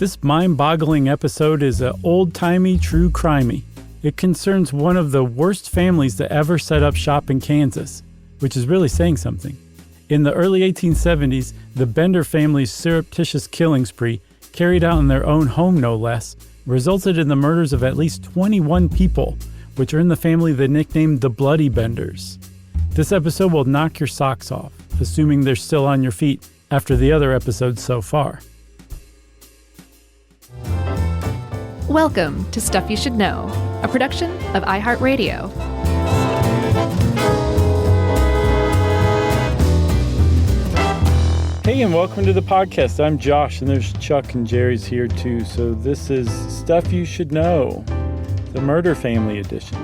This mind-boggling episode is an old-timey, true crimey. It concerns one of the worst families to ever set up shop in Kansas, which is really saying something. In the early 1870s, the Bender family's surreptitious killing spree, carried out in their own home no less, resulted in the murders of at least 21 people, which earned the family the nickname the Bloody Benders. This episode will knock your socks off, assuming they're still on your feet after the other episodes so far. Welcome to Stuff You Should Know, a production of iHeartRadio. Hey, and welcome to the podcast. I'm Josh, and there's Chuck and Jerry's here too. So this is Stuff You Should Know, the Murder Family edition.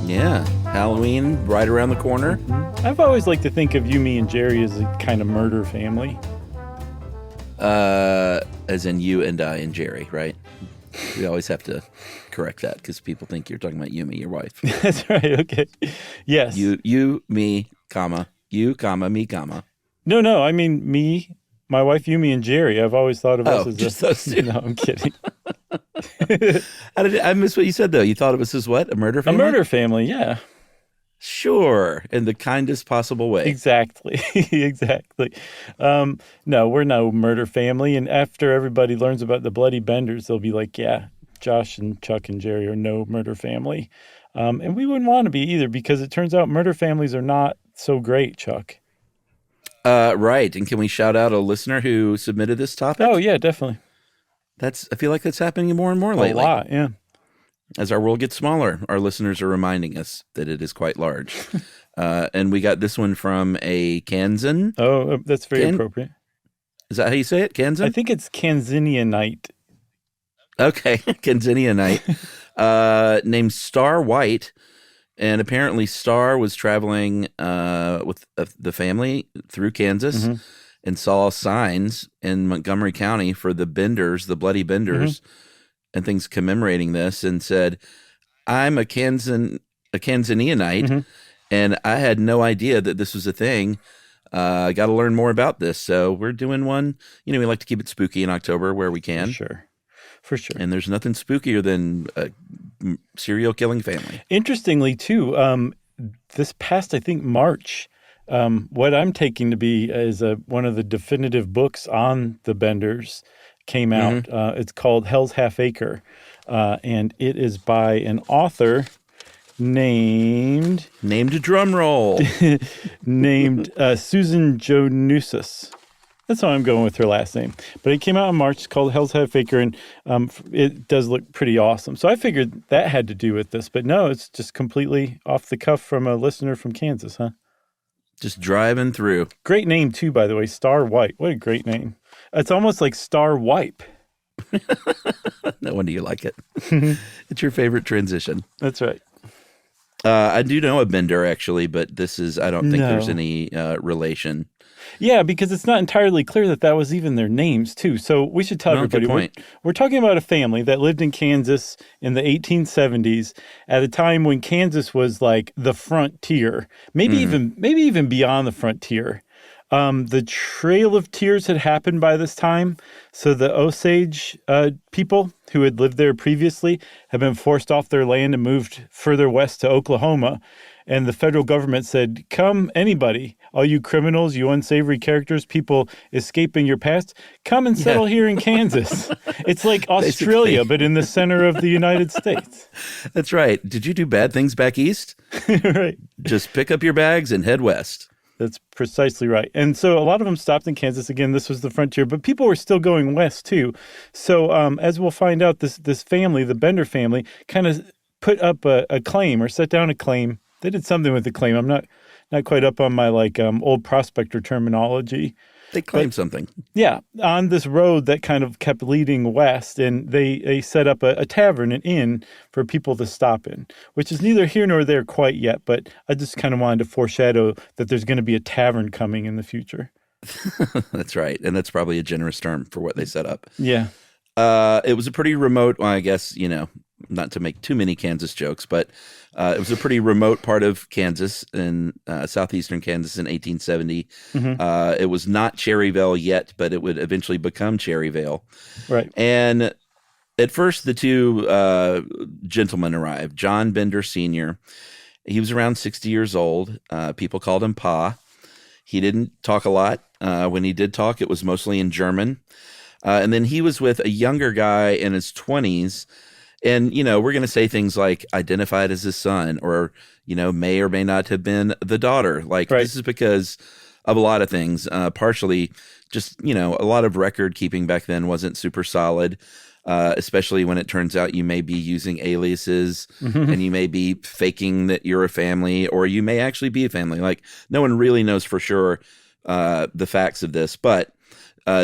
Yeah, Halloween right around the corner. Mm-hmm. I've always liked to think of you, me, and Jerry as a kind of murder family. As in you and I and Jerry, right? We always have to correct that because people think you're talking about you, me, your wife. That's right. Okay. Yes. You, me, comma, you, comma, me, comma. No. I mean me, my wife, you, me, and Jerry. I've always thought of us as just those two. No, I'm kidding. I missed what you said though. You thought of us as what? A murder family? A murder family. Yeah. Sure, in the kindest possible way. Exactly. Exactly. No, we're no murder family. And after everybody learns about the Bloody Benders, they'll be like, yeah, Josh and Chuck and Jerry are no murder family. And we wouldn't want to be either because it turns out murder families are not so great, Chuck. Right. And can we shout out a listener who submitted this topic? Oh, yeah, definitely. I feel like that's happening more and more lately. A lot, yeah. As our world gets smaller, our listeners are reminding us that it is quite large. And we got this one from a Kansan. Oh, that's very appropriate. Is that how you say it? Kansan? I think it's Kansanianite. Okay, Kansanianite. Named Star White. And apparently Star was traveling with the family through Kansas and saw signs in Montgomery County for the Benders, the Bloody Benders, and things commemorating this, and said, I'm a Kansanianite, and I had no idea that this was a thing. I got to learn more about this. So we're doing one. You know, we like to keep it spooky in October where we can. For sure. And there's nothing spookier than a serial killing family. Interestingly, too, this past, I think, March, what I'm taking to be is one of the definitive books on the Benders came out. It's called Hell's Half Acre, and it is by an author named a drum roll named Susan Jonusis. That's how I'm going with her last name. But it came out in March. It's called Hell's Half Acre, and it does look pretty awesome. So I figured that had to do with this, but no, it's just completely off the cuff from a listener from Kansas, huh? Just driving through. Great name too, by the way, Star White. What a great name. It's almost like Star Wipe. No wonder you like it. It's your favorite transition. That's right. I do know a Bender, actually, but I don't think there's any relation. Yeah, because it's not entirely clear that was even their names, too. So we should tell everybody, we're talking about a family that lived in Kansas in the 1870s at a time when Kansas was like the frontier, maybe even beyond the frontier. The Trail of Tears had happened by this time, so the Osage people who had lived there previously had been forced off their land and moved further west to Oklahoma. And the federal government said, come, anybody, all you criminals, you unsavory characters, people escaping your past, come and settle here in Kansas. It's like Australia, but in the center of the United States. That's right. Did you do bad things back east? Right. Just pick up your bags and head west. That's precisely right. And so a lot of them stopped in Kansas. Again, this was the frontier, but people were still going west too. So as we'll find out, this family, the Bender family, kind of put up a claim or set down a claim. They did something with the claim. I'm not quite up on my old prospector terminology. They claimed something. Yeah, on this road that kind of kept leading west, and they set up a tavern, an inn for people to stop in, which is neither here nor there quite yet, but I just kind of wanted to foreshadow that there's going to be a tavern coming in the future. That's right, and that's probably a generous term for what they set up. Yeah. It was a pretty remote, well, I guess, not to make too many Kansas jokes, but It was a pretty remote part of Kansas, in southeastern Kansas in 1870. It was not Cherryvale yet, but it would eventually become Cherryvale. Right. And at first, the two gentlemen arrived. John Bender Sr., he was around 60 years old. People called him Pa. He didn't talk a lot. When he did talk, it was mostly in German. And then he was with a younger guy in his 20s. And, we're going to say things like identified as his son, or, may or may not have been the daughter. Like, This is because of a lot of things. Partially just, a lot of record keeping back then wasn't super solid. Especially when it turns out you may be using aliases and you may be faking that you're a family, or you may actually be a family. Like, no one really knows for sure the facts of this. But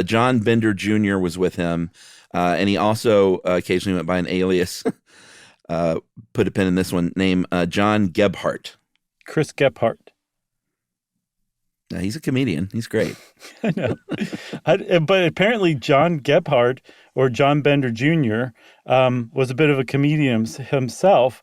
John Bender Jr. was with him, and he also occasionally went by an alias. Put a pin in this one, named John Gebhardt. Chris Gebhardt. He's a comedian. He's great. I know. But apparently John Gebhardt, or John Bender Jr., was a bit of a comedian himself.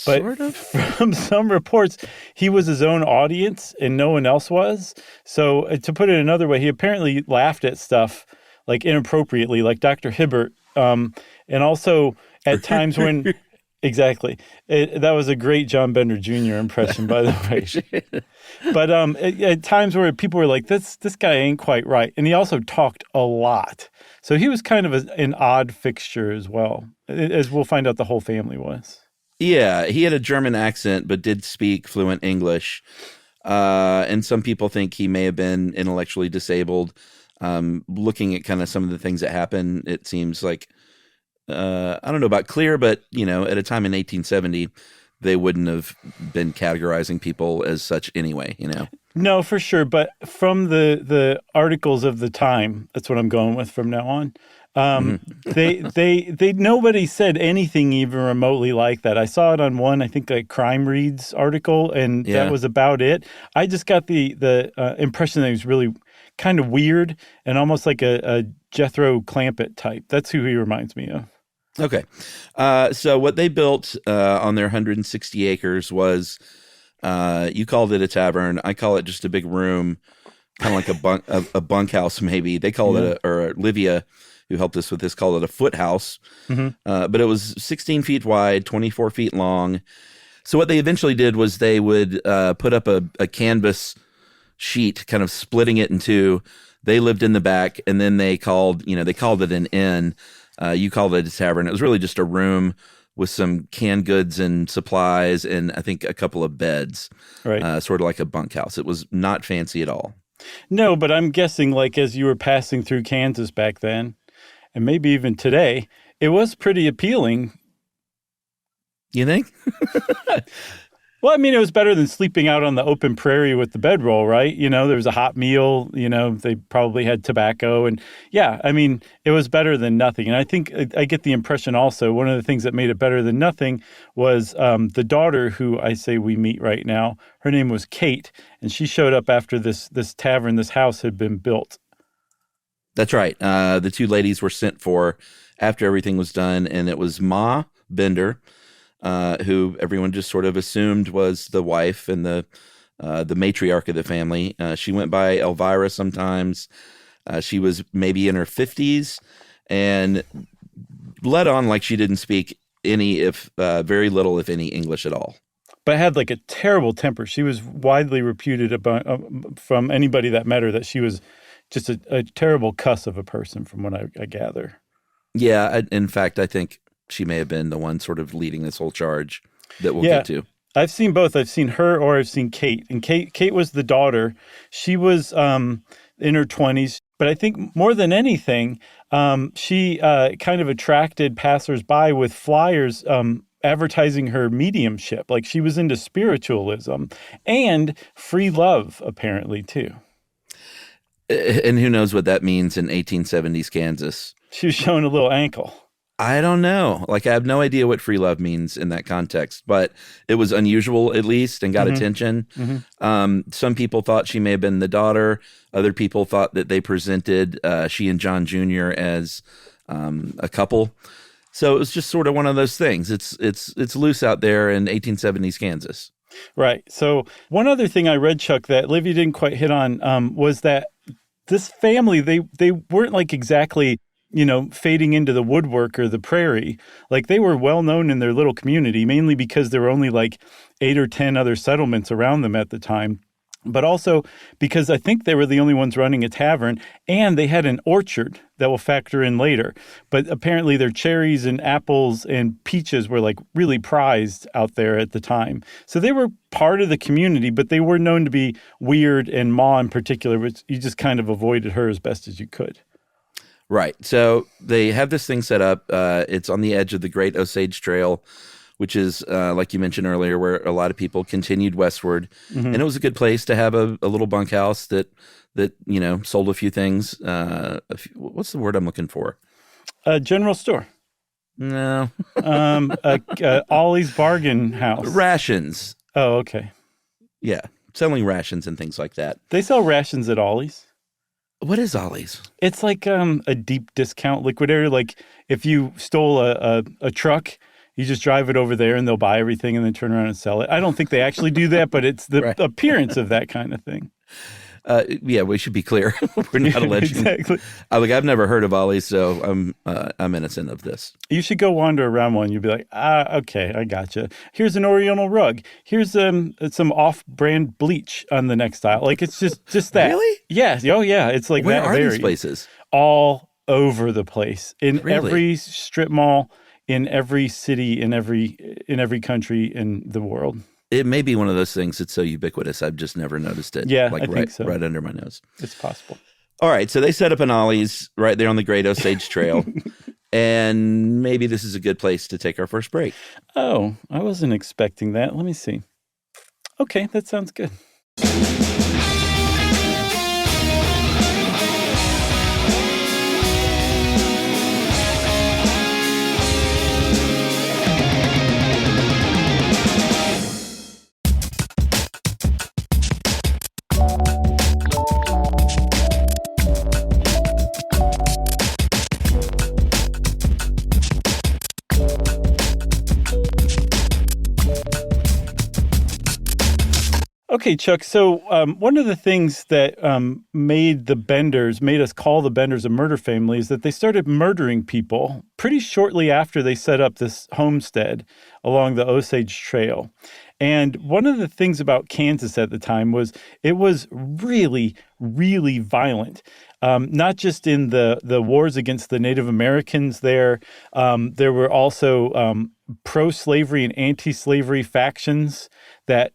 But Sort of. From some reports, he was his own audience and no one else was. So to put it another way, he apparently laughed at stuff like inappropriately, like Dr. Hibbert. And also at times when... Exactly. That was a great John Bender Jr. impression, by the way. But at times where people were like, this guy ain't quite right. And he also talked a lot. So he was kind of an odd fixture as well, as we'll find out the whole family was. Yeah, he had a German accent, but did speak fluent English. And some people think he may have been intellectually disabled. Looking at kind of some of the things that happened, it seems like, I don't know about clear, but, at a time in 1870, they wouldn't have been categorizing people as such anyway, No, for sure. But from the articles of the time, that's what I'm going with from now on. They nobody said anything even remotely like that. I saw it on one, I think, like Crime Reads article, and that was about it. I just got the impression that he was really kind of weird and almost like a Jethro Clampett type. That's who he reminds me of. Okay. So what they built on their 160 acres was, you called it a tavern. I call it just a big room, kind of like a bunkhouse maybe. They called it, or Olivia, who helped us with this, called it a foothouse. But it was 16 feet wide, 24 feet long. So what they eventually did was they would put up a canvas sheet, kind of splitting it in two. They lived in the back, and then they called it an inn. You called it a tavern. It was really just a room with some canned goods and supplies, and I think a couple of beds, right? Sort of like a bunkhouse. It was not fancy at all. No, but I'm guessing, like, as you were passing through Kansas back then, and maybe even today, it was pretty appealing. You think? Well, I mean, it was better than sleeping out on the open prairie with the bedroll, right? There was a hot meal, they probably had tobacco. And yeah, I mean, it was better than nothing. And I think I get the impression also, one of the things that made it better than nothing was the daughter who I say we meet right now. Her name was Kate, and she showed up after this tavern, this house had been built. That's right. The two ladies were sent for after everything was done, and it was Ma Bender, who everyone just sort of assumed was the wife and the matriarch of the family. She went by Elvira sometimes. She was maybe in her 50s and led on like she didn't speak very little, if any, English at all. But had like a terrible temper. She was widely reputed from anybody that met her that she was just a terrible cuss of a person, from what I gather. Yeah, in fact, I think she may have been the one sort of leading this whole charge that we'll get to. I've seen both. I've seen her, or I've seen Kate. And Kate was the daughter. She was in her 20s. But I think more than anything, she kind of attracted passersby with flyers advertising her mediumship. Like, she was into spiritualism and free love, apparently, too. And who knows what that means in 1870s Kansas. She was showing a little ankle. I don't know. Like, I have no idea what free love means in that context, but it was unusual, at least, and got attention. Some people thought she may have been the daughter. Other people thought that they presented she and John Jr. as a couple. So it was just sort of one of those things. It's loose out there in 1870s Kansas. Right. So one other thing I read, Chuck, that Livy didn't quite hit on was that this family, they weren't like exactly, fading into the woodwork or the prairie. Like they were well known in their little community, mainly because there were only like 8 or 10 other settlements around them at the time. But also because I think they were the only ones running a tavern, and they had an orchard that will factor in later. But apparently their cherries and apples and peaches were like really prized out there at the time. So they were part of the community, but they were known to be weird, and Ma in particular, which you just kind of avoided her as best as you could. Right. So they have this thing set up. It's on the edge of the Great Osage Trail, which is, like you mentioned earlier, where a lot of people continued westward. Mm-hmm. And it was a good place to have a little bunkhouse that sold a few things. What's the word I'm looking for? A general store. No. Ollie's Bargain House. Rations. Oh, okay. Yeah. Selling rations and things like that. They sell rations at Ollie's. What is Ollie's? It's like a deep discount liquidator. Like if you stole a truck, you just drive it over there and they'll buy everything and then turn around and sell it. I don't think they actually do that, but it's the appearance of that kind of thing. Yeah, we should be clear. We're not alleging. Exactly. I've never heard of Ollie's, so I'm innocent of this. You should go wander around one. You'll be like, okay, I gotcha. Here's an Oriental rug. Here's some off-brand bleach on the next aisle. Like it's just that. Really? Yeah. Oh, yeah. It's like where that. Where are these places? All over the place in every strip mall, in every city, in every country in the world. It may be one of those things that's so ubiquitous, I've just never noticed it. Yeah, like I think so. Right under my nose. It's possible. All right, so they set up an Ollie's right there on the Great Osage Trail, and maybe this is a good place to take our first break. Oh, I wasn't expecting that. Let me see. Okay, that sounds good. Okay, Chuck. So one of the things that made us call the Benders a murder family is that they started murdering people pretty shortly after they set up this homestead along the Osage Trail. And one of the things about Kansas at the time was it was really, really violent. Not just in the wars against the Native Americans there. There were also pro-slavery and anti-slavery factions that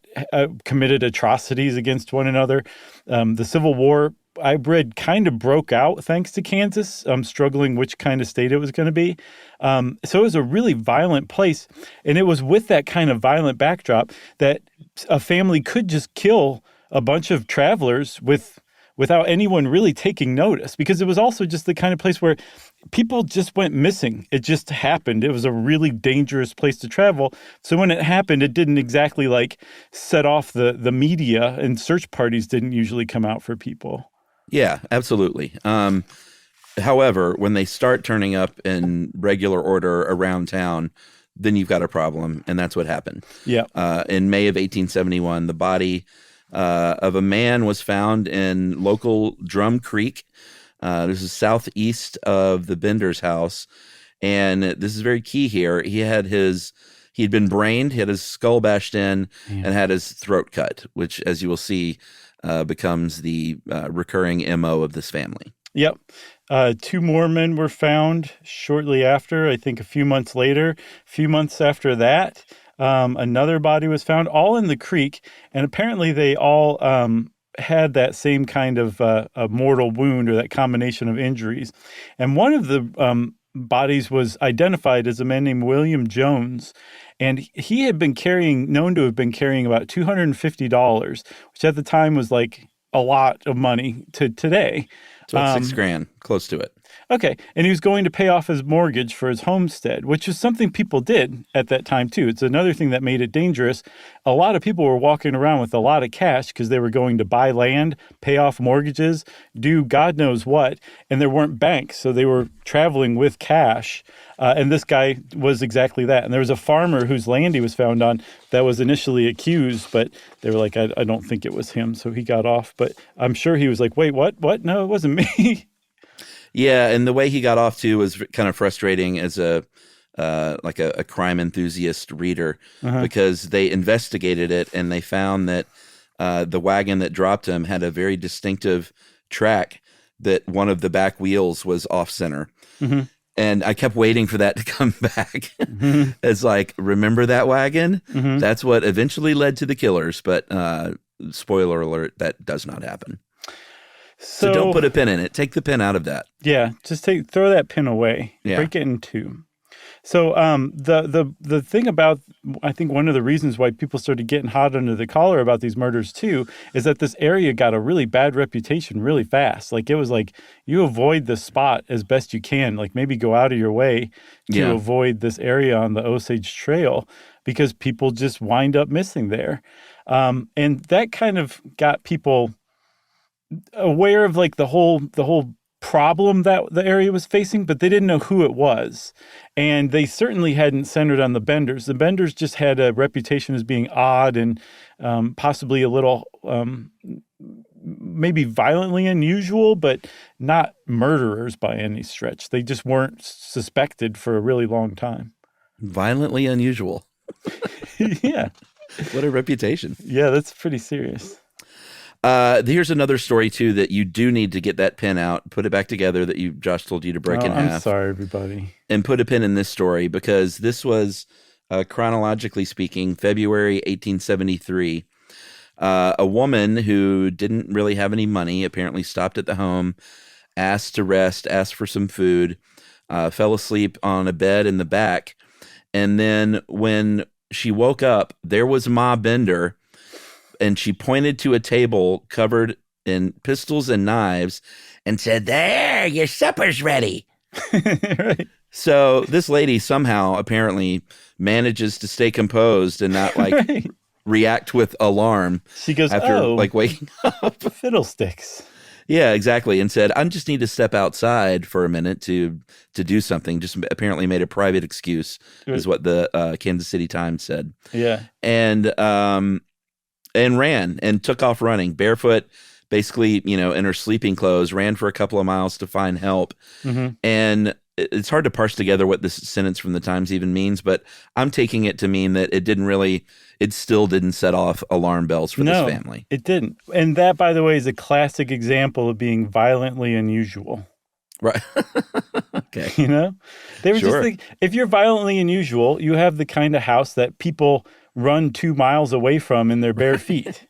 committed atrocities against one another. The Civil War, I read, kind of broke out thanks to Kansas, struggling which kind of state it was going to be. So it was a really violent place. And it was with that kind of violent backdrop that a family could just kill a bunch of travelers without anyone really taking notice, because it was also just the kind of place where people just went missing. It just happened. It was a really dangerous place to travel. So when it happened, it didn't exactly like set off the media, and search parties didn't usually come out for people. Yeah, absolutely. However, when they start turning up in regular order around town, then you've got a problem, and that's what happened. Yeah. In May of 1871, the body of a man was found in local Drum Creek. This is southeast of the Bender's house. And this is very key here. He'd been brained, he had his skull bashed in, and had his throat cut, which, as you will see, becomes the recurring MO of this family. Yep. 2 more men were found shortly after, I think a few months later. A few months after that, another body was found, all in the creek, and apparently they all had that same kind of a mortal wound, or that combination of injuries. And one of the bodies was identified as a man named William Jones, and he had been known to have been carrying about $250, which at the time was like a lot of money to today. So it's $6,000, close to it. Okay. And he was going to pay off his mortgage for his homestead, which is something people did at that time, too. It's another thing that made it dangerous. A lot of people were walking around with a lot of cash because they were going to buy land, pay off mortgages, do God knows what. And there weren't banks, so they were traveling with cash. And this guy was exactly that. And there was a farmer whose land he was found on that was initially accused, but they were like, I don't think it was him. So he got off. But I'm sure he was like, wait, what? What? No, it wasn't me. Yeah, and the way he got off too was kind of frustrating as a crime enthusiast reader because they investigated it and they found that the wagon that dropped him had a very distinctive track that one of the back wheels was off center. Mm-hmm. And I kept waiting for that to come back. It's like, remember that wagon? Mm-hmm. That's what eventually led to the killers. But spoiler alert, that does not happen. So don't put a pin in it. Take the pin out of that. Yeah, just throw that pin away. Yeah. Break it in two. So the thing about, I think one of the reasons why people started getting hot under the collar about these murders too is that this area got a really bad reputation really fast. Like it was like you avoid the spot as best you can. Like maybe go out of your way to avoid this area on the Osage Trail because people just wind up missing there. And that kind of got people aware of like the whole problem that the area was facing, but they didn't know who it was. And they certainly hadn't centered on the Benders. The Benders just had a reputation as being odd and possibly a little maybe violently unusual, but not murderers by any stretch. They just weren't suspected for a really long time. Violently unusual. Yeah. What a reputation. Yeah, that's pretty serious. Here's another story, too, that you do need to get that pin out, put it back together that Josh told you to break in half. I'm sorry, everybody. And put a pin in this story because this was, chronologically speaking, February 1873. A woman who didn't really have any money apparently stopped at the home, asked to rest, asked for some food, fell asleep on a bed in the back. And then when she woke up, there was Ma Bender. And she pointed to a table covered in pistols and knives and said, "There, your supper's ready." Right. So this lady somehow apparently manages to stay composed and not like react with alarm. She goes, after like waking up. Fiddlesticks. Yeah, exactly. And said, "I just need to step outside for a minute to do something." Just apparently made a private excuse is what the Kansas City Times said. Yeah. And ran and took off running barefoot, basically, in her sleeping clothes, ran for a couple of miles to find help. Mm-hmm. And it's hard to parse together what this sentence from the Times even means, but I'm taking it to mean that it still didn't set off alarm bells for this family. It didn't. And that, by the way, is a classic example of being violently unusual. Right. Okay. They were just like, if you're violently unusual, you have the kind of house that people run 2 miles away from in their bare feet.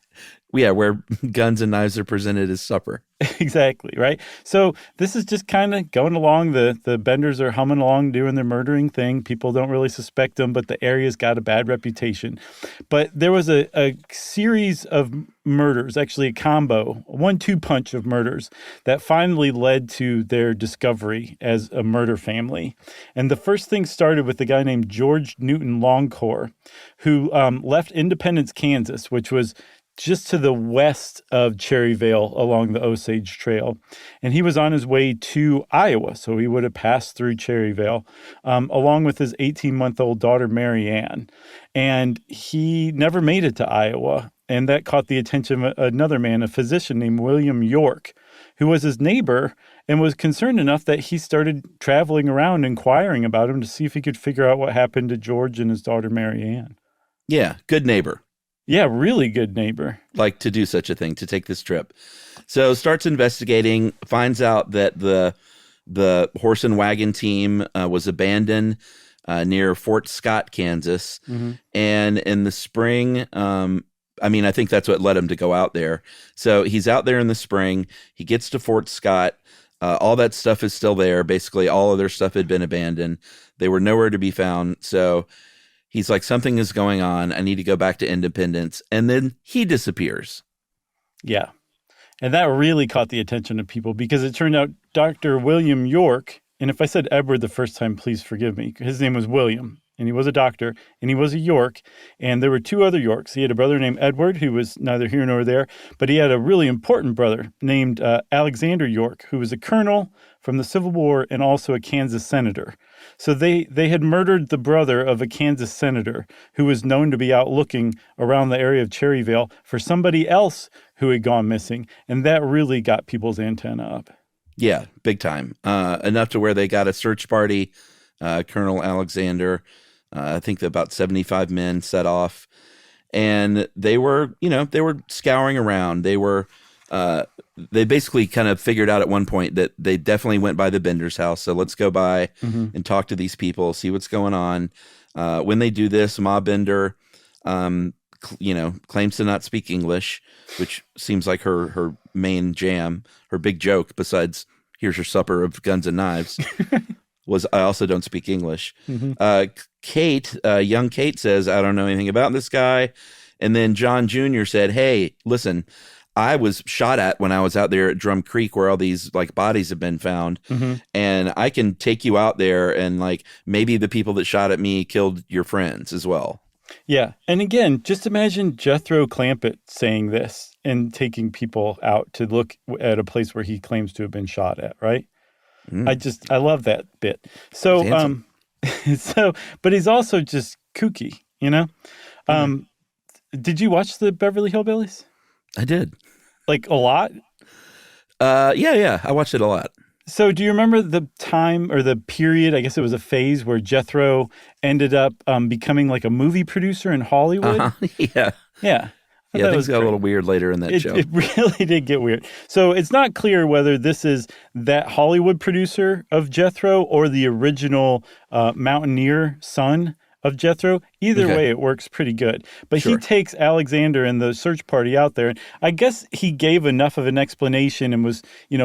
Yeah, where guns and knives are presented as supper. Exactly, right? So this is just kind of going along. The Benders are humming along, doing their murdering thing. People don't really suspect them, but the area's got a bad reputation. But there was a series of murders, actually a combo, a 1-2 punch of murders that finally led to their discovery as a murder family. And the first thing started with a guy named George Newton Longcore, who left Independence, Kansas, which was just to the west of Cherryvale along the Osage Trail. And he was on his way to Iowa, so he would have passed through Cherryvale, along with his 18-month-old daughter, Mary Ann. And he never made it to Iowa, and that caught the attention of another man, a physician named William York, who was his neighbor and was concerned enough that he started traveling around inquiring about him to see if he could figure out what happened to George and his daughter, Mary Ann. Yeah, good neighbor. Yeah, really good neighbor. Like to do such a thing, to take this trip. So starts investigating, finds out that the horse and wagon team was abandoned near Fort Scott, Kansas. Mm-hmm. And in the spring, I think that's what led him to go out there. So he's out there in the spring. He gets to Fort Scott. All that stuff is still there. Basically, all of their stuff had been abandoned. They were nowhere to be found. So he's like, something is going on. I need to go back to Independence. And then he disappears. Yeah. And that really caught the attention of people because it turned out Dr. William York, and if I said Edward the first time, please forgive me. His name was William, and he was a doctor, and he was a York, and there were two other Yorks. He had a brother named Edward, who was neither here nor there, but he had a really important brother named Alexander York, who was a colonel from the Civil War and also a Kansas senator. So they had murdered the brother of a Kansas senator who was known to be out looking around the area of Cherryvale for somebody else who had gone missing, and that really got people's antenna up. Yeah, big time. Enough to where they got a search party. Colonel Alexander, I think about 75 men set off, and they were scouring around. They basically kind of figured out at one point that they definitely went by the Bender's house. So let's go by and talk to these people, see what's going on. When they do this, Ma Bender, claims to not speak English, which seems like her main jam, her big joke, besides here's your supper of guns and knives, was I also don't speak English. Kate, young Kate says, I don't know anything about this guy. And then John Jr. said, hey, listen, I was shot at when I was out there at Drum Creek where all these like bodies have been found. And I can take you out there and like maybe the people that shot at me killed your friends as well. Yeah. And again, just imagine Jethro Clampett saying this and taking people out to look at a place where he claims to have been shot at, right? I love that bit. So, but he's also just kooky, you know? Did you watch the Beverly Hillbillies? I did. Like a lot? Yeah. I watched it a lot. So do you remember the time or the period, I guess it was a phase where Jethro ended up becoming like a movie producer in Hollywood? Yeah. Yeah. Yeah, things got a little weird later in that show. It really did get weird. So it's not clear whether this is that Hollywood producer of Jethro or the original mountaineer son of Jethro. Either way, it works pretty good. But he takes Alexander and the search party out there. And I guess he gave enough of an explanation and was,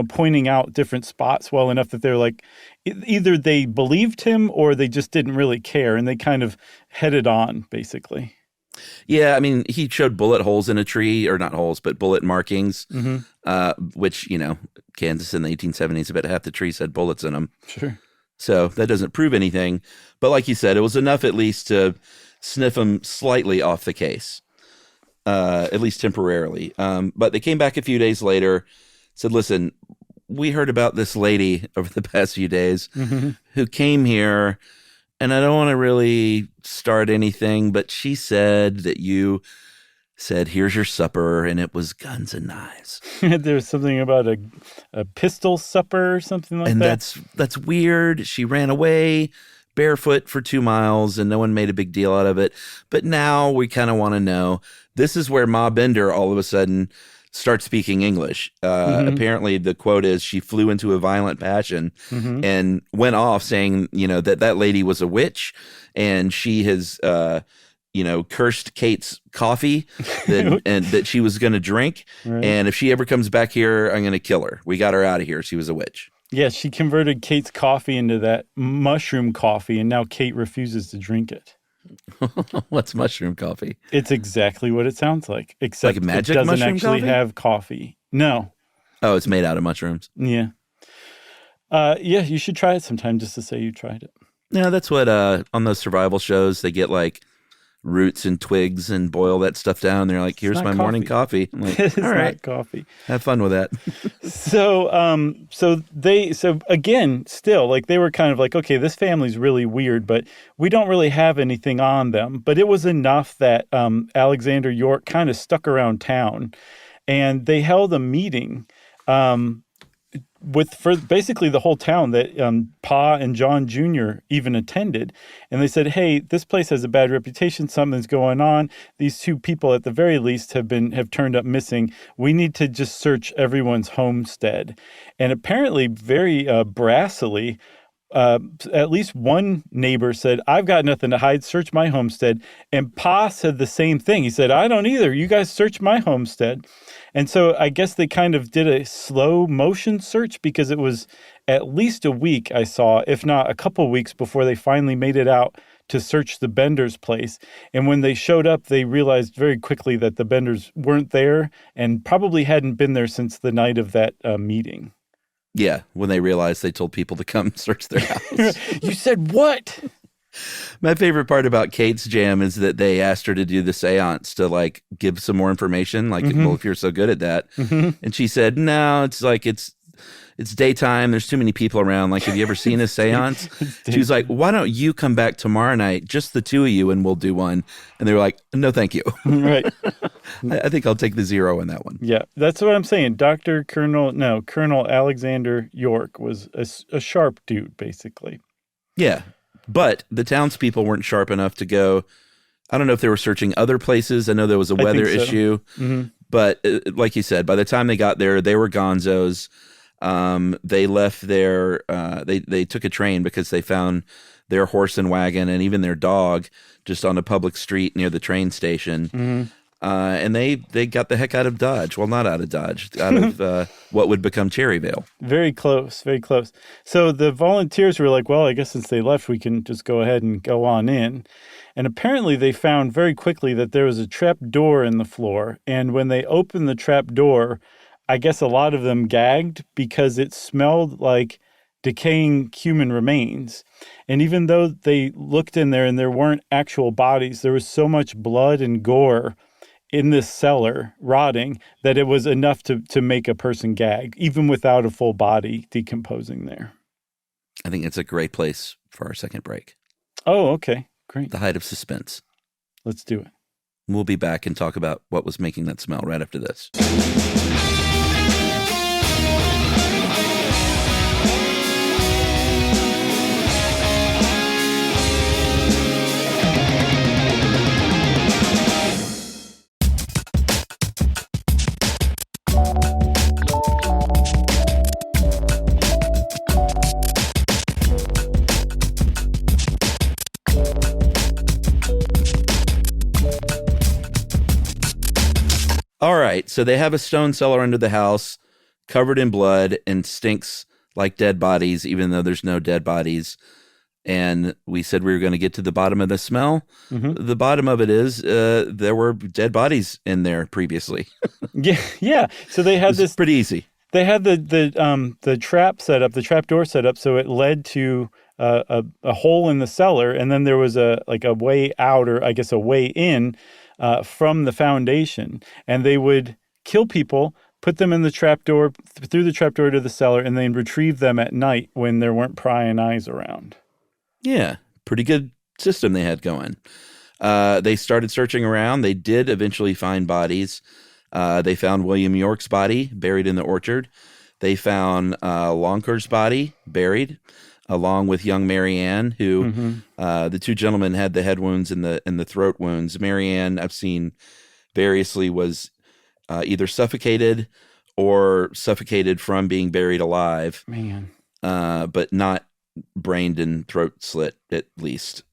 pointing out different spots well enough that they're like, either they believed him or they just didn't really care. And they kind of headed on, basically. Yeah, I mean, he showed bullet holes in a tree, or not holes, but bullet markings, which, Kansas in the 1870s, about half the trees had bullets in them. Sure. So that doesn't prove anything. But like you said, it was enough at least to sniff him slightly off the case, at least temporarily. But they came back a few days later, said, listen, we heard about this lady over the past few days who came here. And I don't want to really start anything, but she said that you said, here's your supper, and it was guns and knives. There's something about a pistol supper or something like that. And that's weird. She ran away barefoot for 2 miles, and no one made a big deal out of it. But now we kind of want to know. This is where Ma Bender all of a sudden start speaking English. Apparently, the quote is she flew into a violent passion and went off saying, that lady was a witch and she has, cursed Kate's coffee and that she was going to drink. Right. And if she ever comes back here, I'm going to kill her. We got her out of here. She was a witch. Yeah, she converted Kate's coffee into that mushroom coffee, and now Kate refuses to drink it. What's mushroom coffee? It's exactly what it sounds like, except like magic it doesn't mushroom actually coffee? have coffee. No. Oh, it's made out of mushrooms. Yeah. Yeah, you should try it sometime just to say you tried it. Yeah, that's what on those survival shows, they get like roots and twigs and boil that stuff down. They're like, here's my morning coffee. I'm like, it's all right, not coffee. Have fun with that. So again, still, like they were kind of like, okay, this family's really weird, but we don't really have anything on them. But it was enough that Alexander York kind of stuck around town, and they held a meeting for basically the whole town that Pa and John Jr. even attended. And they said, hey, this place has a bad reputation. Something's going on. These two people at the very least have turned up missing. We need to just search everyone's homestead. And apparently very brassily, at least one neighbor said, I've got nothing to hide, search my homestead. And Pa said the same thing. He said, I don't either. You guys search my homestead. And so I guess they kind of did a slow motion search because it was at least a week, I saw, if not a couple weeks before they finally made it out to search the Benders' place. And when they showed up, they realized very quickly that the Benders weren't there and probably hadn't been there since the night of that meeting. Yeah, when they realized they told people to come search their house. You said what? My favorite part about Kate's jam is that they asked her to do the seance to like give some more information. Like, well, if you're so good at that. And she said, no, it's like, it's daytime. There's too many people around. Like, have you ever seen a seance? She was like, why don't you come back tomorrow night, just the two of you, and we'll do one. And they were like, no, thank you. Right. I think I'll take the 0 in that one. Yeah, that's what I'm saying. Colonel Alexander York was a sharp dude, basically. Yeah. But the townspeople weren't sharp enough to go. I don't know if they were searching other places. I know there was a weather issue. But like you said, by the time they got there, they were gonzos. They left their, they took a train because they found their horse and wagon and even their dog just on a public street near the train station. And they got the heck out of Dodge. Well, not out of Dodge, out of what would become Cherryvale. Very close, very close. So the volunteers were like, well, I guess since they left, we can just go ahead and go on in. And apparently they found very quickly that there was a trap door in the floor. And when they opened the trap door, I guess a lot of them gagged because it smelled like decaying human remains. And even though they looked in there and there weren't actual bodies, there was so much blood and gore in this cellar rotting that it was enough to make a person gag, even without a full body decomposing there. I think it's a great place for our second break. Oh, okay. Great. The height of suspense. Let's do it. We'll be back and talk about what was making that smell right after this. All right, so they have a stone cellar under the house, covered in blood and stinks like dead bodies, even though there's no dead bodies. And we said we were going to get to the bottom of the smell. The bottom of it is there were dead bodies in there previously. Yeah. So they had this pretty easy. They had the trap set up, the trap door set up, so it led to a hole in the cellar, and then there was a way out, or I guess a way in. From the foundation, and they would kill people, put them in the trapdoor, through the trapdoor to the cellar, and then retrieve them at night when there weren't prying eyes around. Yeah, pretty good system they had going. They started searching around. They did eventually find bodies. They found William York's body buried in the orchard. They found Lonker's body buried, along with young Mary Ann, who the two gentlemen had the head wounds and the throat wounds. Mary Ann, I've seen variously, was either suffocated or suffocated from being buried alive. Man. But not brained and throat slit, at least.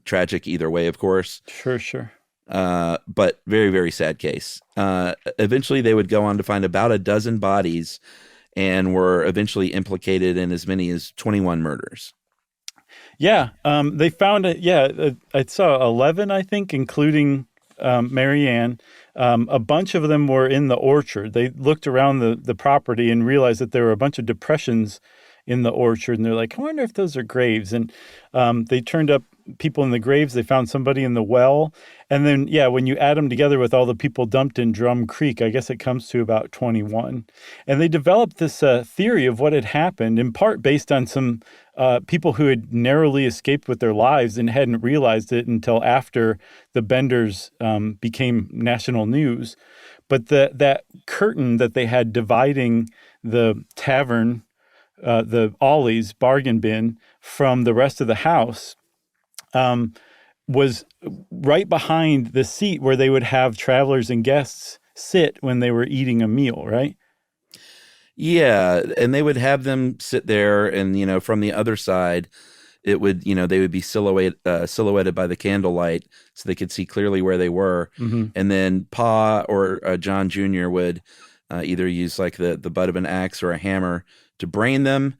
Tragic either way, of course. Sure. But very, very sad case. Eventually, they would go on to find about a dozen bodies and were eventually implicated in as many as 21 murders. Yeah, they found it. Yeah, I saw 11, I think, including Mary Ann. A bunch of them were in the orchard. They looked around the property and realized that there were a bunch of depressions in the orchard, and they're like, I wonder if those are graves. And they turned up people in the graves. They found somebody in the well. And then, yeah, when you add them together with all the people dumped in Drum Creek, I guess it comes to about 21. And they developed this theory of what had happened, in part based on some people who had narrowly escaped with their lives and hadn't realized it until after the Benders became national news. But that curtain that they had dividing the tavern, the Ollie's bargain bin, from the rest of the house, was right behind the seat where they would have travelers and guests sit when they were eating a meal, right? Yeah, and they would have them sit there, and from the other side, it would they would be silhouetted by the candlelight, so they could see clearly where they were. And then Pa or John Jr. would either use like the butt of an axe or a hammer to brain them.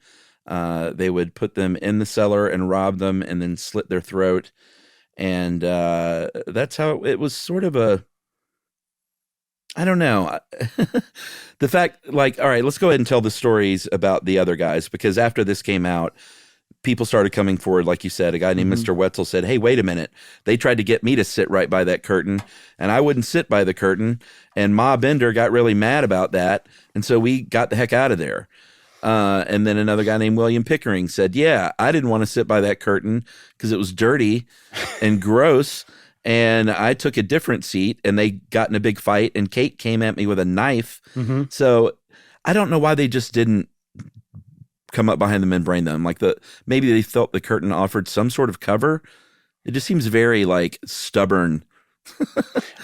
They would put them in the cellar and rob them, and then slit their throat. And that's how it was sort of a, I don't know. The fact, like, all right, let's go ahead and tell the stories about the other guys, because after this came out, people started coming forward. Like you said, a guy named Mr. Wetzel said, hey, wait a minute. They tried to get me to sit right by that curtain, and I wouldn't sit by the curtain. And Ma Bender got really mad about that. And so we got the heck out of there. And then another guy named William Pickering said, yeah, I didn't want to sit by that curtain because it was dirty and gross. And I took a different seat, and they got in a big fight, and Kate came at me with a knife. So I don't know why they just didn't come up behind them and brain them. Like maybe they felt the curtain offered some sort of cover. It just seems very like stubborn.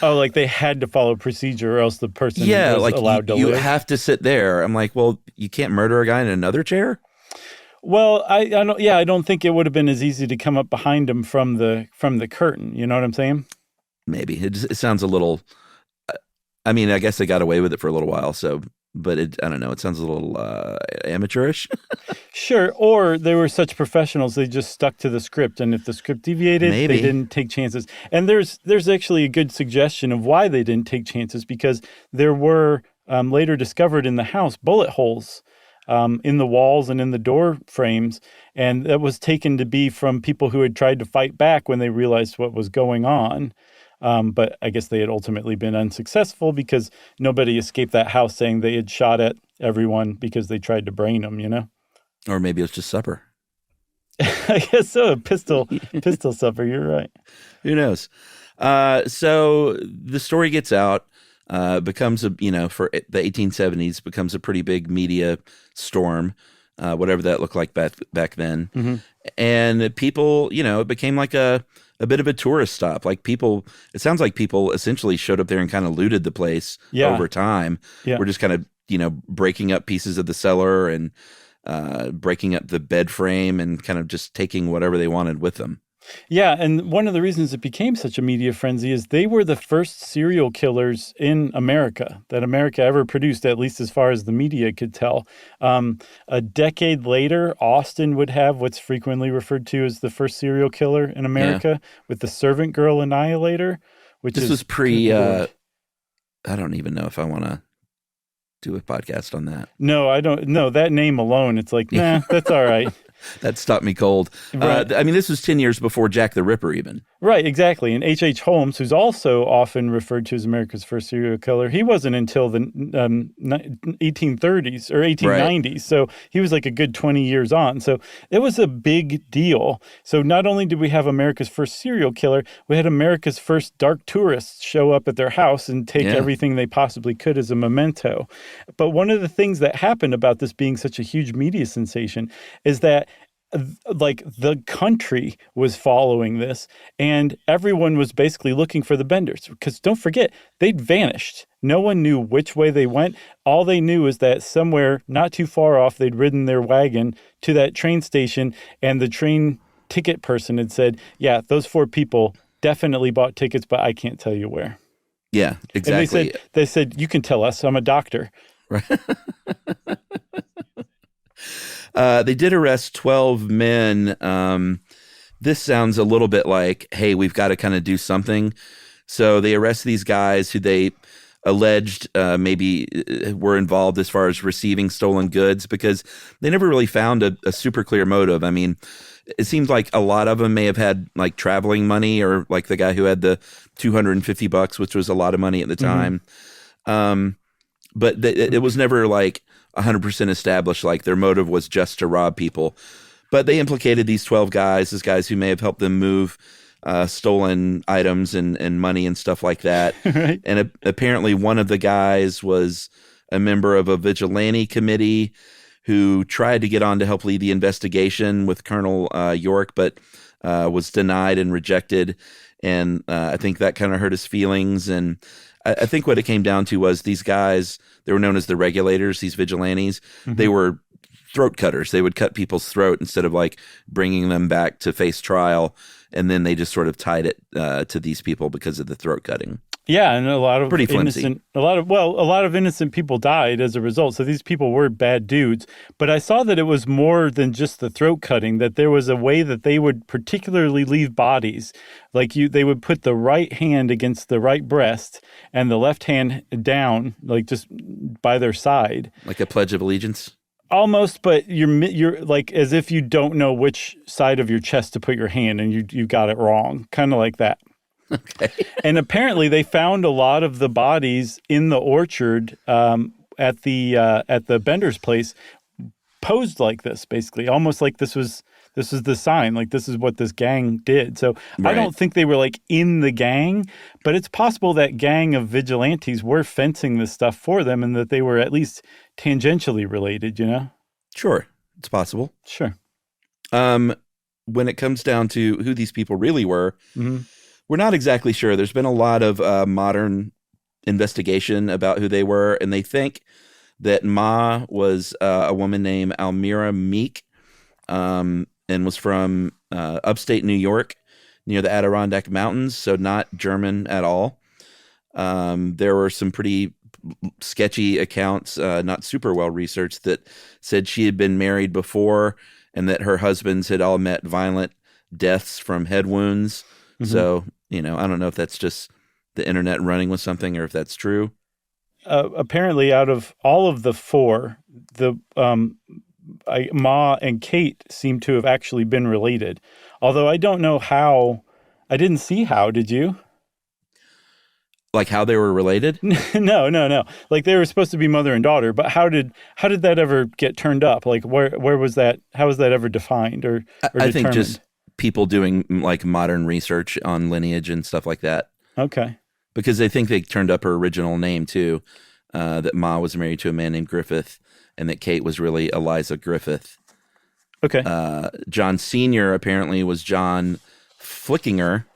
Oh, like they had to follow procedure or else the person was like allowed to you live. have to sit there. I'm like, well, you can't murder a guy in another chair? Well, I don't think it would have been as easy to come up behind him from the curtain. You know what I'm saying? Maybe. It sounds a little, I mean, I guess they got away with it for a little while, so, but I don't know. It sounds a little amateurish. Sure. Or they were such professionals, they just stuck to the script. And if the script deviated, they didn't take chances. And there's actually a good suggestion of why they didn't take chances, because there were later discovered in the house bullet holes in the walls and in the door frames. And that was taken to be from people who had tried to fight back when they realized what was going on. But I guess they had ultimately been unsuccessful because nobody escaped that house saying they had shot at everyone because they tried to brain them, you know? Or maybe it was just supper. I guess so. A pistol supper. You're right. Who knows? So the story gets out, becomes for the 1870s, becomes a pretty big media storm, whatever that looked like back then. And people, it became like a bit of a tourist stop. Like it sounds like people essentially showed up there and kind of looted the place over time. Yeah. We're just kind of, breaking up pieces of the cellar and breaking up the bed frame and kind of just taking whatever they wanted with them. Yeah, and one of the reasons it became such a media frenzy is they were the first serial killers in America that America ever produced, at least as far as the media could tell. A decade later, Austin would have what's frequently referred to as the first serial killer in America with the Servant Girl Annihilator, which this was pre. I don't even know if I want to do a podcast on that. No, I don't. No, that name alone, it's like, nah, that's all right. That stopped me cold. Right. This was 10 years before Jack the Ripper even. Right, exactly. And H.H. Holmes, who's also often referred to as America's first serial killer, he wasn't until the 1830s or 1890s. Right. So he was like a good 20 years on. So it was a big deal. So not only did we have America's first serial killer, we had America's first dark tourists show up at their house and take everything they possibly could as a memento. But one of the things that happened about this being such a huge media sensation is that the country was following this, and everyone was basically looking for the Benders. Because don't forget, they'd vanished. No one knew which way they went. All they knew is that somewhere not too far off, they'd ridden their wagon to that train station, and the train ticket person had said, yeah, those 4 people definitely bought tickets, but I can't tell you where. Yeah, exactly. And they said, you can tell us, I'm a doctor. Right. They did arrest 12 men. This sounds a little bit like, hey, we've got to kind of do something. So they arrest these guys who they alleged maybe were involved as far as receiving stolen goods, because they never really found a super clear motive. I mean, it seems like a lot of them may have had like traveling money, or like the guy who had the $250, which was a lot of money at the time. But it was never like 100% established, like their motive was just to rob people. But they implicated these 12 guys as guys who may have helped them move stolen items and money and stuff like that. Right. And apparently one of the guys was a member of a vigilante committee who tried to get on to help lead the investigation with Colonel York, but was denied and rejected. And I think that kind of hurt his feelings. And I think what it came down to was these guys, they were known as the regulators, these vigilantes. Mm-hmm. They were throat cutters. They would cut people's throat instead of like bringing them back to face trial. And then they just sort of tied it to these people because of the throat cutting. Yeah, and a lot of Pretty flimsy. a lot of innocent people died as a result. So these people were bad dudes. But I saw that it was more than just the throat cutting, that there was a way that they would particularly leave bodies. Like they would put the right hand against the right breast and the left hand down, like just by their side. Like a Pledge of Allegiance? Almost, but you're like as if you don't know which side of your chest to put your hand and you got it wrong. Kind of like that. Okay. And apparently they found a lot of the bodies in the orchard at the Bender's place posed like this, basically, almost like this was the sign, like this is what this gang did. So Right. I don't think they were like in the gang, but it's possible that gang of vigilantes were fencing this stuff for them and that they were at least tangentially related, you know? Sure. It's possible. Sure. When it comes down to who these people really were, we're not exactly sure. There's been a lot of modern investigation about who they were, and they think that Ma was a woman named Almira Meek, and was from upstate New York, near the Adirondack Mountains, so not German at all. There were some pretty sketchy accounts, not super well researched, that said she had been married before and that her husbands had all met violent deaths from head wounds. So, I don't know if that's just the internet running with something or if that's true. Apparently, out of all of the four, Ma and Kate seem to have actually been related. Although I don't know how. I didn't see how. Did you? Like how they were related? No. Like they were supposed to be mother and daughter, but how did that ever get turned up? Like where was that? How was that ever defined or I think determined? just people doing like modern research on lineage and stuff like that. Okay. Because they think they turned up her original name too, that Ma was married to a man named Griffith and that Kate was really Eliza Griffith. Okay. John Sr. apparently was John Flickinger,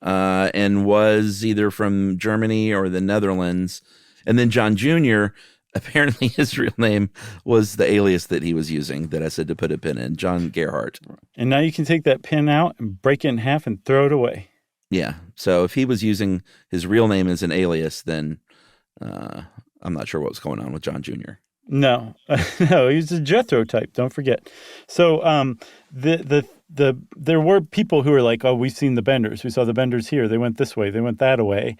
and was either from Germany or the Netherlands. And then John Jr., apparently his real name was the alias that he was using that I said to put a pin in, John Gerhardt. And now you can take that pin out and break it in half and throw it away. Yeah. So if he was using his real name as an alias, then I'm not sure what was going on with John Jr. No, no, he was a Jethro type. Don't forget. So there were people who were like, "Oh, we've seen the Benders. We saw the Benders here. They went this way. They went that way."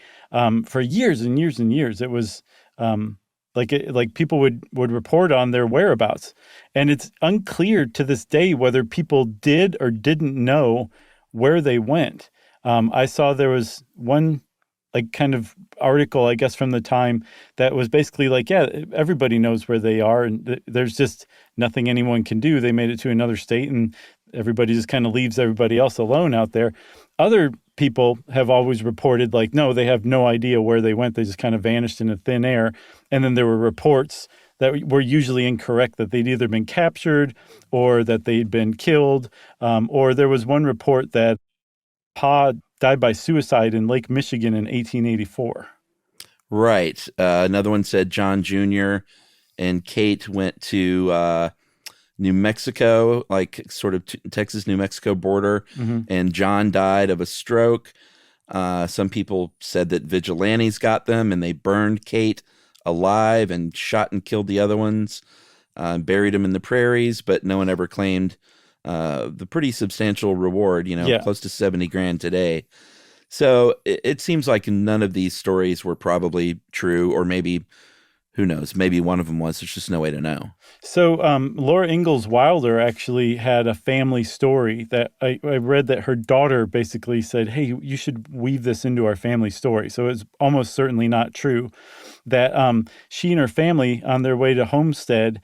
For years and years and years, it was like people would report on their whereabouts, and it's unclear to this day whether people did or didn't know where they went. I saw there was one like kind of article, I guess, from the time that was basically like, yeah, everybody knows where they are and there's just nothing anyone can do. They made it to another state and everybody just kind of leaves everybody else alone out there. Other people have always reported like, no, they have no idea where they went. They just kind of vanished into thin air. And then there were reports that were usually incorrect, that they'd either been captured or that they'd been killed. Or there was one report that Pa died by suicide in Lake Michigan in 1884. Right. Another one said John Jr. and Kate went to New Mexico, like sort of Texas-New Mexico border, and John died of a stroke. Some people said that vigilantes got them and they burned Kate alive and shot and killed the other ones, buried them in the prairies, but no one ever claimed the pretty substantial reward, close to $70,000 today. So it seems like none of these stories were probably true, or maybe, who knows, maybe one of them was. There's just no way to know. So Laura Ingalls Wilder actually had a family story that I read that her daughter basically said, hey, you should weave this into our family story. So it's almost certainly not true that she and her family on their way to Homestead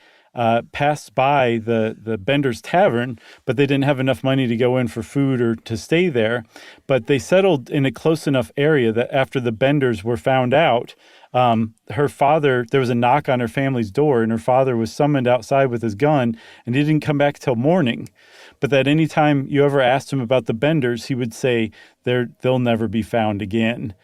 passed by the Bender's Tavern, but they didn't have enough money to go in for food or to stay there. But they settled in a close enough area that after the Benders were found out, her father, there was a knock on her family's door, and her father was summoned outside with his gun, and he didn't come back till morning. But that anytime you ever asked him about the Benders, he would say, they'll never be found again.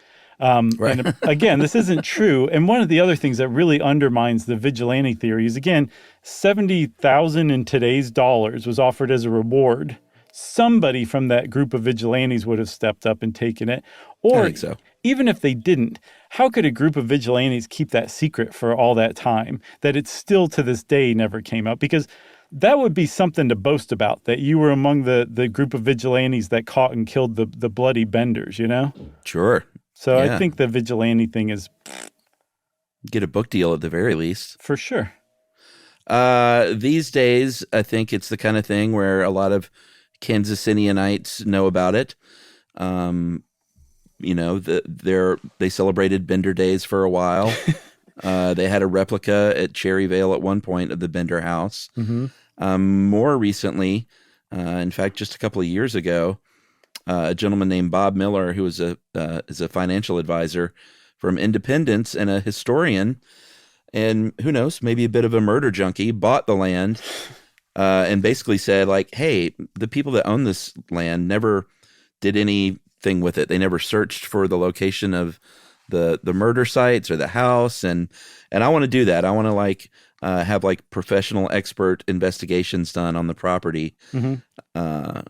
Right. And again, this isn't true. And one of the other things that really undermines the vigilante theory is, again, $70,000 in today's dollars was offered as a reward. Somebody from that group of vigilantes would have stepped up and taken it. Or I think so. even if they didn't, how could a group of vigilantes keep that secret for all that time, that it still to this day never came out? Because that would be something to boast about, that you were among the group of vigilantes that caught and killed the bloody benders, you know? Sure. So I think the vigilante thing is... Get a book deal at the very least. For sure. These days, I think it's the kind of thing where a lot of Kansas Cityites know about it. You know, they celebrated Bender Days for a while. They had a replica at Cherryvale at one point of the Bender house. Mm-hmm. More recently, in fact, just a couple of years ago, a gentleman named Bob Miller, who is a financial advisor from Independence and a historian, and who knows, maybe a bit of a murder junkie, bought the land and basically said, like, hey, the people that own this land never did anything with it. They never searched for the location of the murder sites or the house, and I want to do that. I want to have like professional expert investigations done on the property. Mm-hmm. I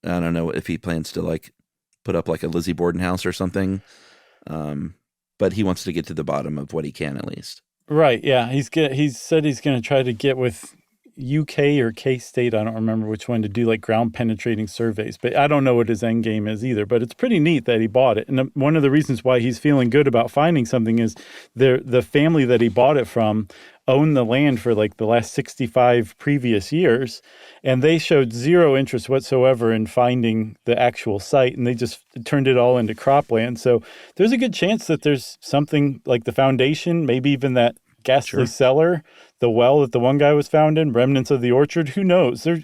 don't know if he plans to like put up like a Lizzie Borden house or something. But he wants to get to the bottom of what he can, at least. Right. Yeah. He said he's going to try to get with UK or K-State. I don't remember which one, to do like ground penetrating surveys. But I don't know what his end game is either. But it's pretty neat that he bought it. And one of the reasons why he's feeling good about finding something is the family that he bought it from owned the land for like the last 65 previous years, and they showed zero interest whatsoever in finding the actual site, and they just turned it all into cropland. So there's a good chance that there's something like the foundation, maybe even that ghastly cellar, the well that the one guy was found in, remnants of the orchard. Who knows? There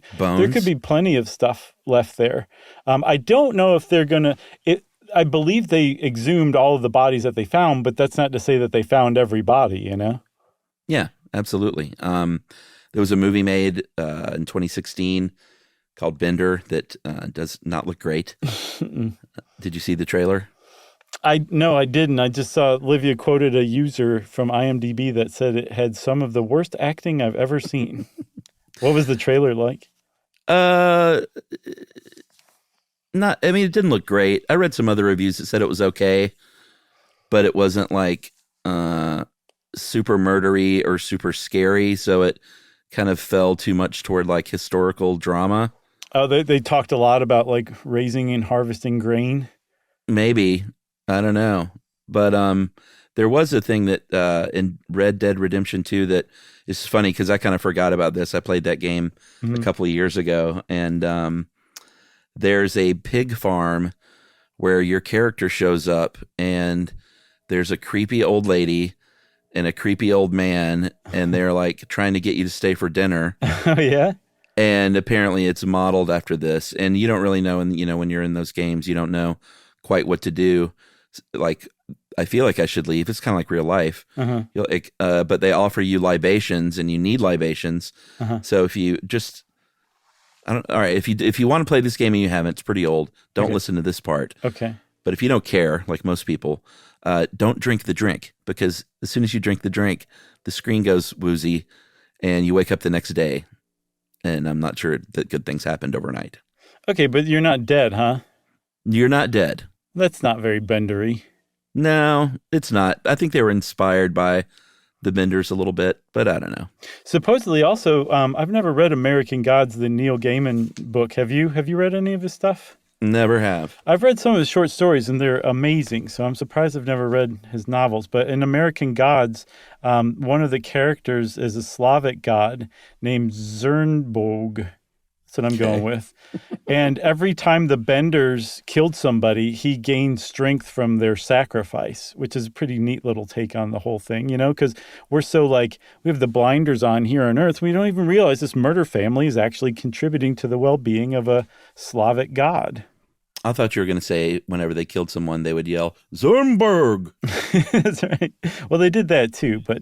could be plenty of stuff left there. I don't know if they're going to... I believe they exhumed all of the bodies that they found, but that's not to say that they found every body, you know? Yeah, absolutely. There was a movie made in 2016 called Bender that does not look great. Did you see the trailer? No, I didn't. I just saw Olivia quoted a user from IMDb that said it had some of the worst acting I've ever seen. What was the trailer like? It didn't look great. I read some other reviews that said it was okay, but it wasn't like super murdery or super scary, so it kind of fell too much toward like historical drama. Oh, they talked a lot about like raising and harvesting grain. Maybe. I don't know. But there was a thing that in Red Dead Redemption 2 that is funny because I kind of forgot about this. I played that game a couple of years ago, and there's a pig farm where your character shows up, and there's a creepy old lady and a creepy old man, and they're like trying to get you to stay for dinner. Oh, yeah? And apparently it's modeled after this. And you don't really know, and when you're in those games, you don't know quite what to do. Like, I feel like I should leave. It's kind of like real life. Uh-huh. But they offer you libations, and you need libations. Uh-huh. So if you just... all right, if you want to play this game and you haven't, it's pretty old. Don't listen to this part. Okay. But if you don't care, like most people, don't drink the drink, because as soon as you drink the drink, the screen goes woozy, and you wake up the next day, and I'm not sure that good things happened overnight. Okay, but you're not dead, huh? You're not dead. That's not very Bendery. No, it's not. I think they were inspired by the Benders a little bit, but I don't know. Supposedly, also, I've never read American Gods, the Neil Gaiman book. Have you read any of his stuff? Never have. I've read some of his short stories, and they're amazing, so I'm surprised I've never read his novels. But in American Gods, one of the characters is a Slavic god named Zernbog. That's what I'm going with. And every time the Benders killed somebody, he gained strength from their sacrifice, which is a pretty neat little take on the whole thing, because we're so like, we have the blinders on here on Earth. We don't even realize this murder family is actually contributing to the well-being of a Slavic god. I thought you were going to say whenever they killed someone, they would yell, Zernberg. That's right. Well, they did that too, but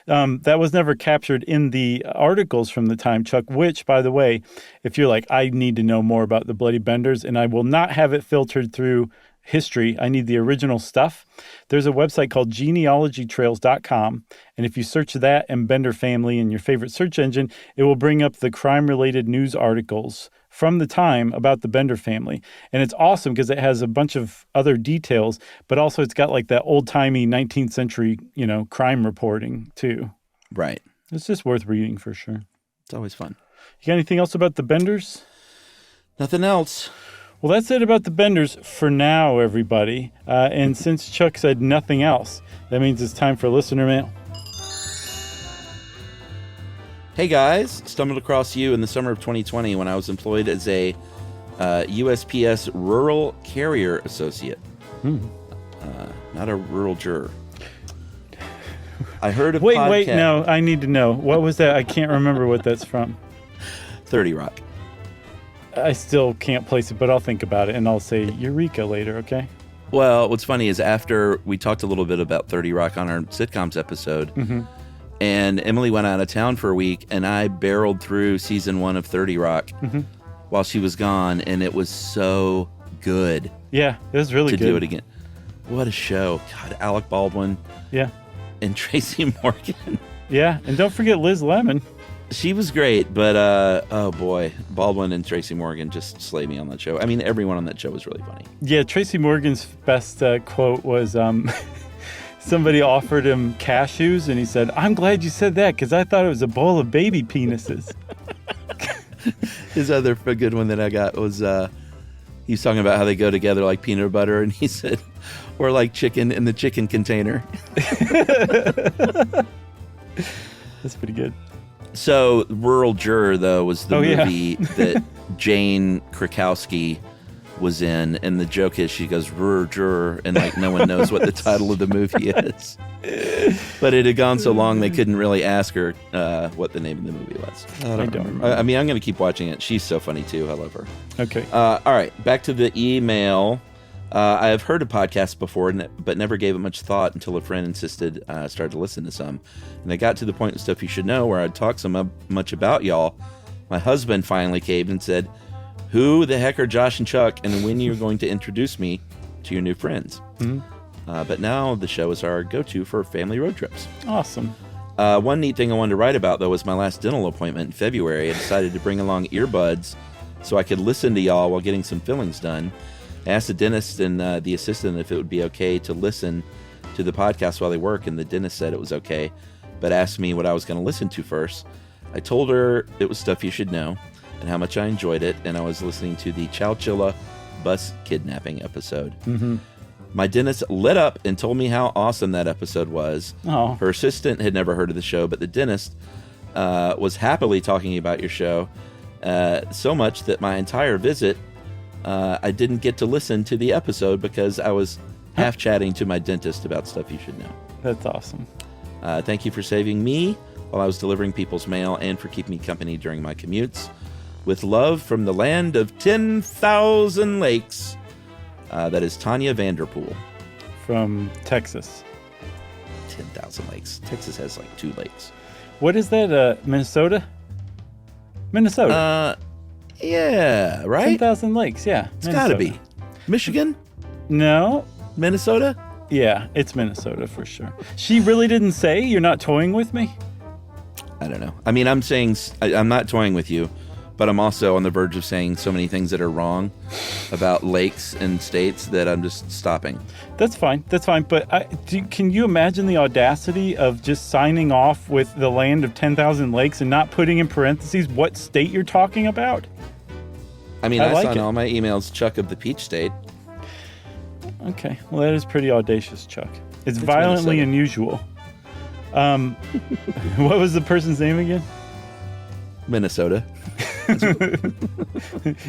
that was never captured in the articles from the time, Chuck, which, by the way, if you're like, I need to know more about the Bloody Benders, and I will not have it filtered through history, I need the original stuff, there's a website called genealogytrails.com, and if you search that and Bender family in your favorite search engine, it will bring up the crime-related news articles from the time about the Bender family. And it's awesome because it has a bunch of other details, but also it's got like that old-timey 19th century, crime reporting too. Right. It's just worth reading for sure. It's always fun. You got anything else about the Benders? Nothing else. Well, that's it about the Benders for now, everybody. And since Chuck said nothing else, that means it's time for listener mail. Hey guys, stumbled across you in the summer of 2020 when I was employed as a USPS Rural Carrier Associate. Not a rural juror. I heard a podcast. Wait, no, I need to know. What was that? I can't remember what that's from. 30 Rock. I still can't place it, but I'll think about it, and I'll say Eureka later, okay? Well, what's funny is after we talked a little bit about 30 Rock on our sitcoms episode, and Emily went out of town for a week, and I barreled through season 1 of 30 Rock while she was gone, and it was so good. Yeah, it was really good. To do it again. What a show. God, Alec Baldwin. Yeah. And Tracy Morgan. Yeah, and don't forget Liz Lemon. She was great, but oh boy, Baldwin and Tracy Morgan just slayed me on that show. I mean, everyone on that show was really funny. Yeah, Tracy Morgan's best quote was somebody offered him cashews, and he said, "I'm glad you said that because I thought it was a bowl of baby penises." His other good one that I got was he was talking about how they go together like peanut butter, and he said, "Or like chicken in the chicken container." That's pretty good. So, Rural Juror, though, was the movie that Jane Krakowski was in, and the joke is she goes, Rural Juror, and like no one knows what the title of the movie is. But it had gone so long they couldn't really ask her what the name of the movie was. I don't remember. I mean, I'm going to keep watching it. She's so funny, too. I love her. Okay. All right, back to the email. I have heard of podcasts before, but never gave it much thought until a friend insisted I started to listen to some. And I got to the point of Stuff You Should Know where I'd talk so much about y'all. My husband finally caved and said, who the heck are Josh and Chuck, and when you're going to introduce me to your new friends? But now the show is our go-to for family road trips. Awesome. One neat thing I wanted to write about, though, was my last dental appointment in February. I decided to bring along earbuds so I could listen to y'all while getting some fillings done. I asked the dentist and the assistant if it would be okay to listen to the podcast while they work, and the dentist said it was okay, but asked me what I was going to listen to first. I told her it was Stuff You Should Know and how much I enjoyed it, and I was listening to the Chowchilla bus kidnapping episode. My dentist lit up and told me how awesome that episode was. Oh. Her assistant had never heard of the show, but the dentist was happily talking about your show so much that my entire visit I didn't get to listen to the episode because I was half chatting to my dentist about Stuff You Should Know. That's awesome. Thank you for saving me while I was delivering people's mail and for keeping me company during my commutes. With love from the land of 10,000 lakes. That is Tanya Vanderpool. From Texas. 10,000 lakes. Texas has like 2 lakes. What is that? Minnesota? Minnesota. Yeah, right? 10,000 lakes, yeah. It's got to be. Michigan? No. Minnesota? Yeah, it's Minnesota for sure. She really didn't say? You're not toying with me? I don't know. I mean, I'm saying I'm not toying with you, but I'm also on the verge of saying so many things that are wrong about lakes and states that I'm just stopping. That's fine. That's fine. But can you imagine the audacity of just signing off with the land of 10,000 lakes and not putting in parentheses what state you're talking about? I mean, I sign all my emails Chuck of the Peach State. Okay. Well, that is pretty audacious, Chuck. It's violently unusual. What was the person's name again? Minnesota.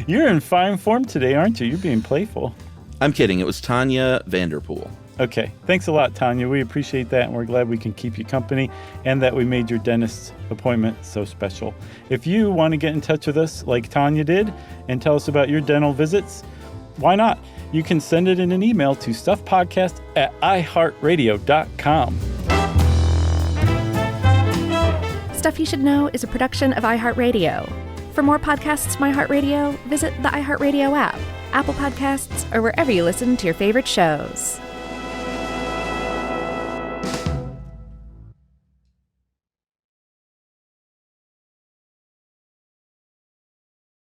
You're in fine form today, aren't you? You're being playful. I'm kidding. It was Tanya Vanderpool. Okay. Thanks a lot, Tanya. We appreciate that, and we're glad we can keep you company and that we made your dentist appointment so special. If you want to get in touch with us like Tanya did and tell us about your dental visits, why not? You can send it in an email to stuffpodcast@iheartradio.com. Stuff You Should Know is a production of iHeartRadio. For more podcasts from iHeartRadio, visit the iHeartRadio app, Apple Podcasts, or wherever you listen to your favorite shows.